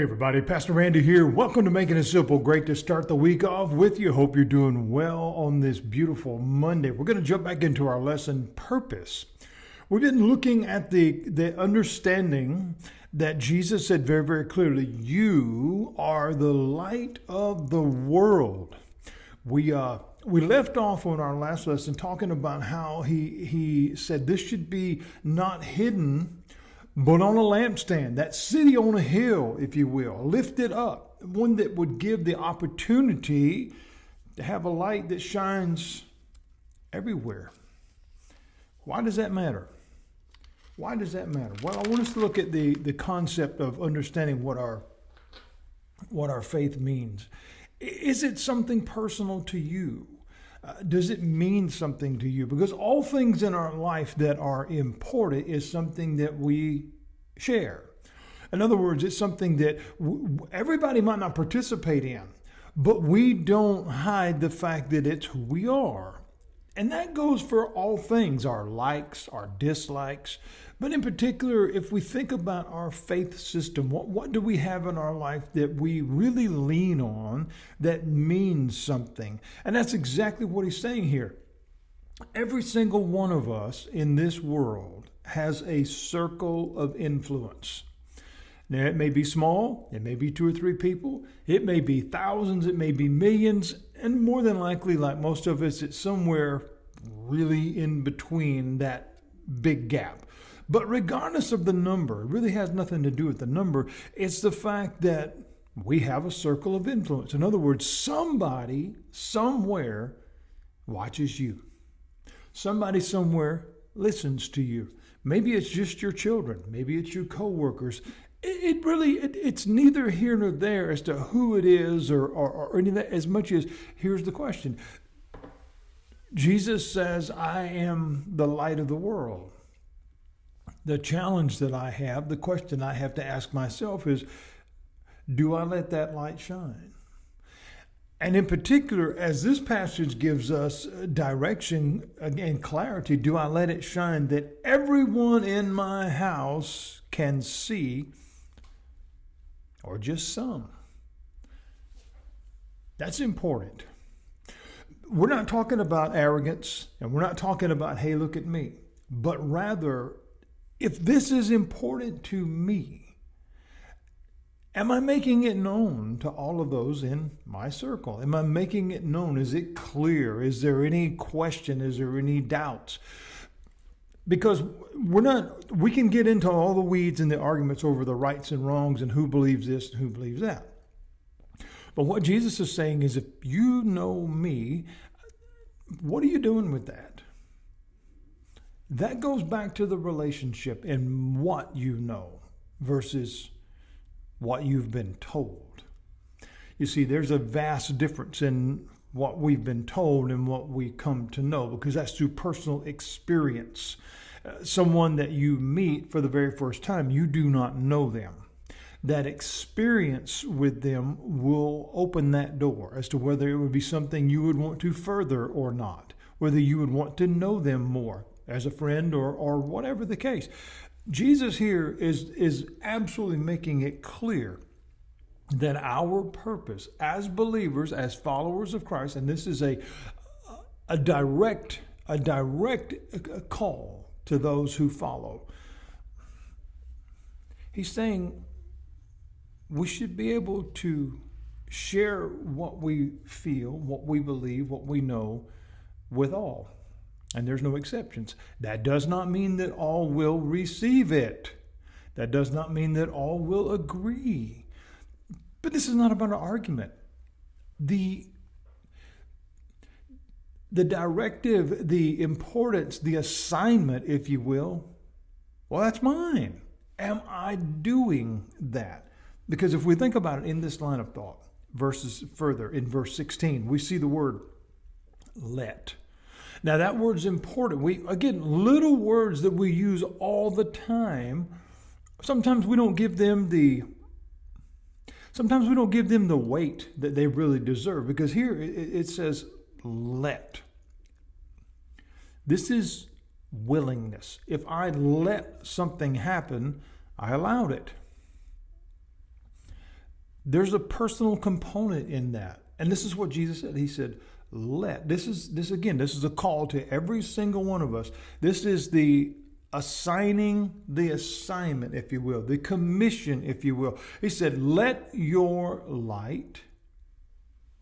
Hey everybody, Pastor Randy here. Welcome to Making It Simple. Great to start the week off with you. Hope you're doing well on this beautiful Monday. We're going to jump back into our lesson, Purpose. We've been looking at the understanding that Jesus said very, very clearly, you are the light of the world. We left off on our last lesson talking about how he said this should be not hidden, but on a lampstand, that city on a hill, if you will, lifted up, one that would give the opportunity to have a light that shines everywhere. Why does that matter? Why does that matter? Well, I want us to look at the concept of understanding what our faith means. Is it something personal to you? Does it mean something to you? Because all things in our life that are important is something that we share. In other words, it's something that everybody might not participate in, but we don't hide the fact that it's who we are. And that goes for all things, our likes, our dislikes. But in particular, if we think about our faith system, what do we have in our life that we really lean on that means something? And that's exactly what he's saying here. Every single one of us in this world has a circle of influence. Now, it may be small, it may be 2 or 3 people, it may be thousands, it may be millions, and more than likely, like most of us, it's somewhere really in between that big gap. But regardless of the number, it really has nothing to do with the number. It's the fact that we have a circle of influence. In other words, somebody somewhere watches you. Somebody somewhere listens to you. Maybe it's just your children. Maybe it's your coworkers. It's neither here nor there as to who it is or any of that, as much as here's the question. Jesus says, I am the light of the world. The challenge that I have, the question I have to ask myself is, do I let that light shine? And in particular, as this passage gives us direction and clarity, do I let it shine that everyone in my house can see, or just some? That's important. We're not talking about arrogance, and we're not talking about, hey, look at me, but rather, if this is important to me, am I making it known to all of those in my circle? Am I making it known? Is it clear? Is there any question? Is there any doubts? Because we can get into all the weeds and the arguments over the rights and wrongs and who believes this and who believes that. But what Jesus is saying is, if you know me, what are you doing with that? That goes back to the relationship and what you know versus what you've been told. You see, there's a vast difference in what we've been told and what we come to know, because that's through personal experience. Someone that you meet for the very first time, you do not know them. That experience with them will open that door as to whether it would be something you would want to further or not, whether you would want to know them more as a friend or whatever the case. Jesus here is absolutely making it clear that our purpose as believers, as followers of Christ, and this is a direct call to those who follow. He's saying we should be able to share what we feel, what we believe, what we know with all. And there's no exceptions. That does not mean that all will receive it. That does not mean that all will agree. But this is not about an argument. The directive, the importance, the assignment, if you will, well, that's mine. Am I doing that? Because if we think about it in this line of thought, verses further, in verse 16, we see the word let. Now that word's important. Little words that we use all the time, sometimes we don't give them the weight that they really deserve. Because here it says let. This is willingness. If I let something happen, I allowed it. There's a personal component in that. And this is what Jesus said. He said, this is a call to every single one of us. This is the assigning the assignment, if you will, the commission, if you will. He said, let your light.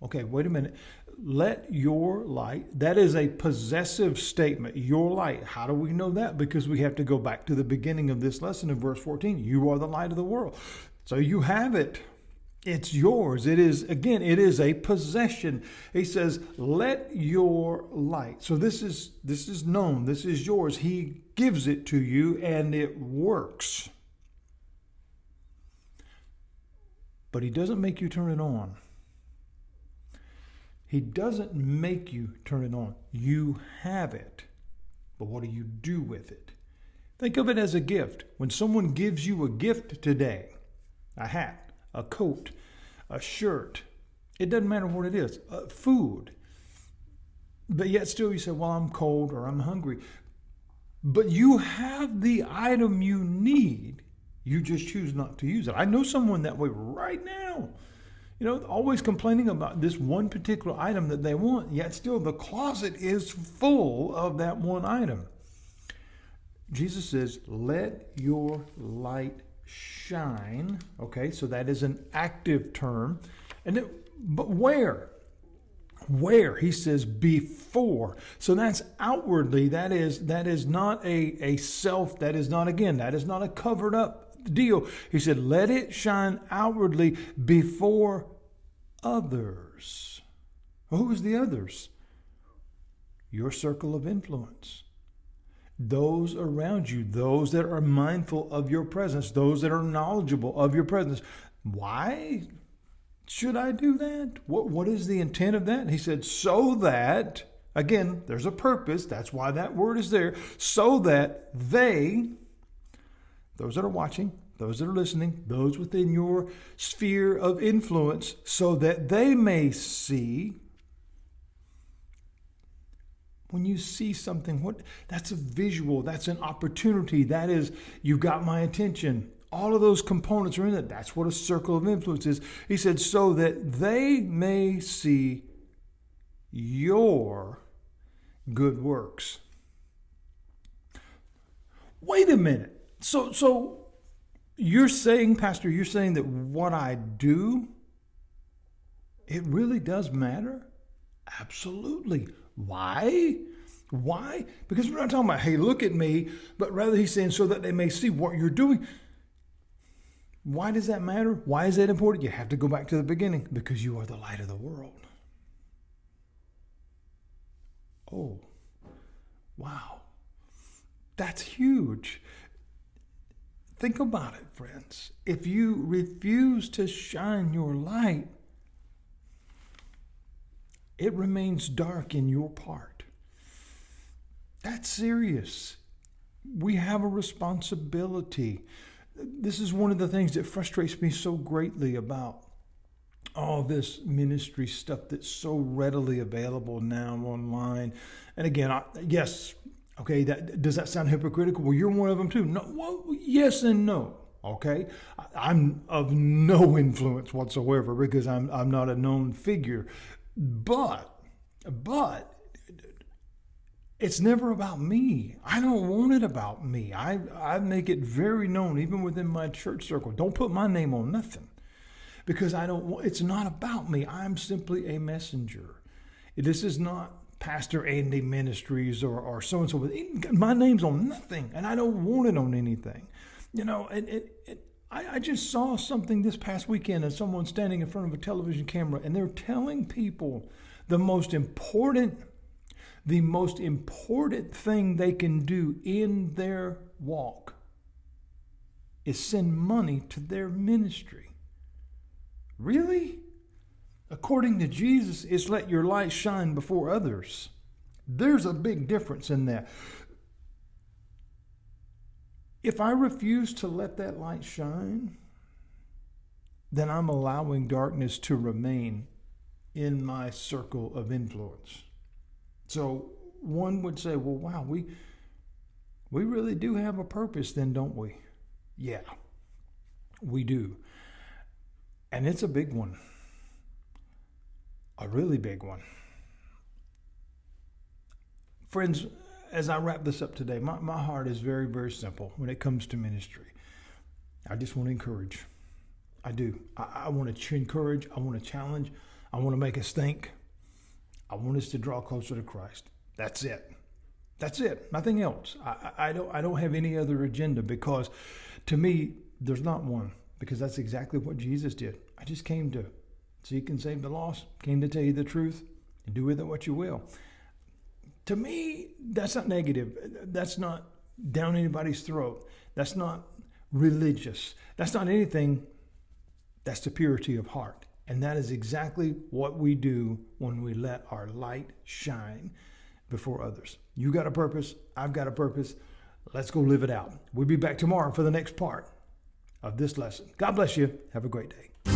Okay, wait a minute. Let your light. That is a possessive statement. Your light. How do we know that? Because we have to go back to the beginning of this lesson in verse 14. You are the light of the world. So you have it. It's yours. It is a possession. He says, let your light. So this is known. This is yours. He gives it to you and it works. But he doesn't make you turn it on. He doesn't make you turn it on. You have it. But what do you do with it? Think of it as a gift. When someone gives you a gift today, a hat, a coat, a shirt, it doesn't matter what it is, food. But yet still you say, well, I'm cold or I'm hungry. But you have the item you need. You just choose not to use it. I know someone that way right now. Always complaining about this one particular item that they want, yet still the closet is full of that one item. Jesus says, let your light shine. Okay, so that is an active term. But where? Where? He says before. So that's outwardly. That is not a self. That is not a covered up deal. He said, let it shine outwardly before others. Well, who is the others? Your circle of influence. Those around you, those that are mindful of your presence, those that are knowledgeable of your presence. Why should I do that? What is the intent of that? He said, so that, again, there's a purpose. That's why that word is there. So that those that are watching, those that are listening, those within your sphere of influence, so that they may see. When you see something, that's a visual, that's an opportunity, that is, you got my attention. All of those components are in it. That's what a circle of influence is. He said, so that they may see your good works. Wait a minute. So you're saying, Pastor, that what I do, it really does matter? Absolutely. Why? Because we're not talking about, hey, look at me, but rather he's saying so that they may see what you're doing. Why does that matter? Why is that important? You have to go back to the beginning. Because you are the light of the world. Oh, wow. That's huge. Think about it, friends. If you refuse to shine your light, it remains dark in your part. That's serious. We have a responsibility. This is one of the things that frustrates me so greatly about all this ministry stuff that's so readily available now online. And again, yes, okay, does that sound hypocritical? Well, you're one of them too. No, well, yes and no. Okay, I'm of no influence whatsoever because I'm not a known figure. But it's never about me. I don't want it about me. I make it very known, even within my church circle. Don't put my name on nothing because it's not about me. I'm simply a messenger. This is not Pastor Andy Ministries or so-and-so. My name's on nothing and I don't want it on anything. I just saw something this past weekend and someone standing in front of a television camera and they're telling people the most important thing they can do in their walk is send money to their ministry. Really? According to Jesus, it's let your light shine before others. There's a big difference in that. If I refuse to let that light shine, then I'm allowing darkness to remain in my circle of influence. So one would say, well, wow, we really do have a purpose then, don't we? Yeah, we do. And it's a big one, a really big one. Friends, as I wrap this up today, my heart is very, very simple when it comes to ministry. I just want to encourage. I do. I want to encourage. I want to challenge. I want to make us think. I want us to draw closer to Christ. That's it. That's it. Nothing else. I don't have any other agenda, because to me, there's not one, because that's exactly what Jesus did. I just came to seek and save the lost, came to tell you the truth, and do with it what you will. To me, that's not negative. That's not down anybody's throat. That's not religious. That's not anything. That's the purity of heart. And that is exactly what we do when we let our light shine before others. You got a purpose. I've got a purpose. Let's go live it out. We'll be back tomorrow for the next part of this lesson. God bless you. Have a great day.